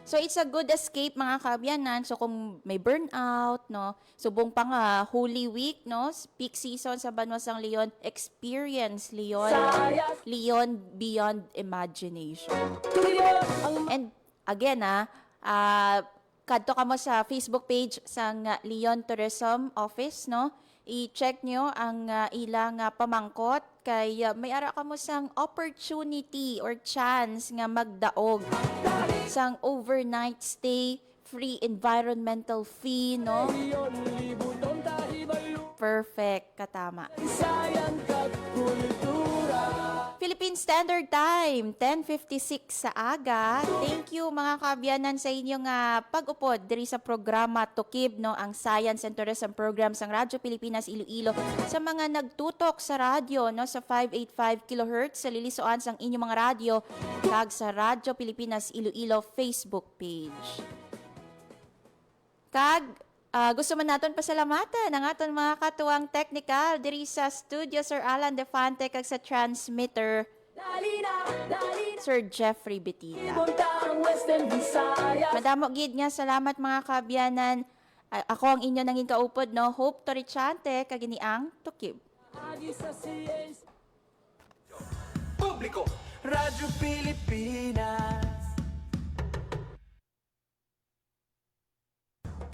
So it's a good escape mga kabyanan. So kung may burnout, no, subong pa nga Holy Week, no, peak season sa Banwa sang Leon, experience Leon beyond imagination. And again kadto ka mo sa Facebook page sang Leon Tourism Office, no? I-check nyo ang ilang pamangkot kay may ara ka mo sang opportunity or chance nga magdaog sang overnight stay, free environmental fee, no? Perfect, katama. Philippine Standard Time, 10:56 sa aga. Thank you mga kabyanan sa inyong pag-upod diri sa programa Tukib, no, ang Science and Tourism Program sang Radyo Pilipinas Iloilo. Sa mga nagtutok sa radyo, no, sa 585 kHz sa lilisuan sang inyong mga radyo kag sa Radyo Pilipinas Iloilo Facebook page. Kag gusto man naton pasalamatan ang aton mga katuwang technical diri sa studio, Sir Alan Defante, kag sa transmitter Sir Jeffrey Betita. Madamo gid nga salamat mga kabyanan. Ako ang inyo nanging kaupod, no, Hope Torichante, kag ang Tukib. Publiko, Radyo Pilipinas.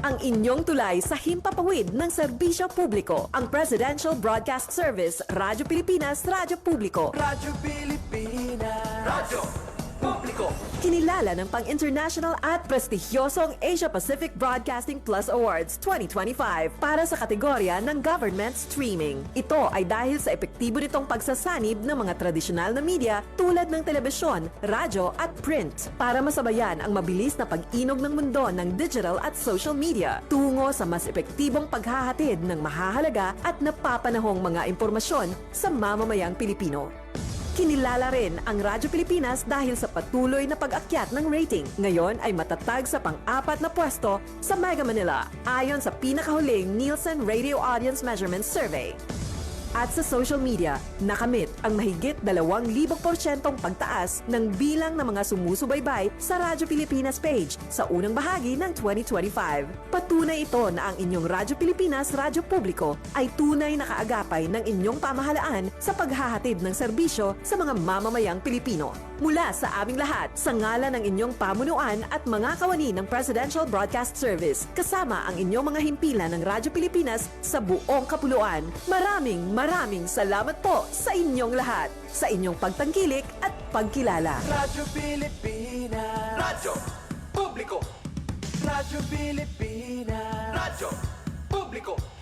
Ang inyong tulay sa himpapawid ng serbisyo publiko. Ang Presidential Broadcast Service, Radyo Pilipinas, Radyo Publiko. Radyo Pilipinas. Radyo Publiko. Kinilala ng pang-international at prestigyosong Asia Pacific Broadcasting Plus Awards 2025 para sa kategorya ng Government Streaming. Ito ay dahil sa epektibo nitong pagsasanib ng mga tradisyonal na media tulad ng telebisyon, radyo at print para masabayan ang mabilis na pag-inog ng mundo ng digital at social media tungo sa mas epektibong paghahatid ng mahahalaga at napapanahong mga impormasyon sa mamamayang Pilipino. Kinilala rin ang Radyo Pilipinas dahil sa patuloy na pag-akyat ng rating. Ngayon ay matatag sa pang-4 na pwesto sa Mega Manila ayon sa pinakahuling Nielsen Radio Audience Measurement Survey. At sa social media, nakamit ang mahigit 2,000% pagtaas ng bilang ng mga sumusubaybay sa Radyo Pilipinas page sa unang bahagi ng 2025. Patunay ito na ang inyong Radyo Pilipinas, Radyo Publiko ay tunay na kaagapay ng inyong pamahalaan sa paghahatid ng serbisyo sa mga mamamayang Pilipino. Mula sa aming lahat, sa ngalan ng inyong pamunuan at mga kawani ng Presidential Broadcast Service, kasama ang inyong mga himpilan ng Radyo Pilipinas sa buong kapuluan, maraming salamat po sa inyong lahat, sa inyong pagtangkilik at pagkilala. Radyo Pilipinas. Radyo Publiko. Radyo Pilipinas. Radyo Publiko.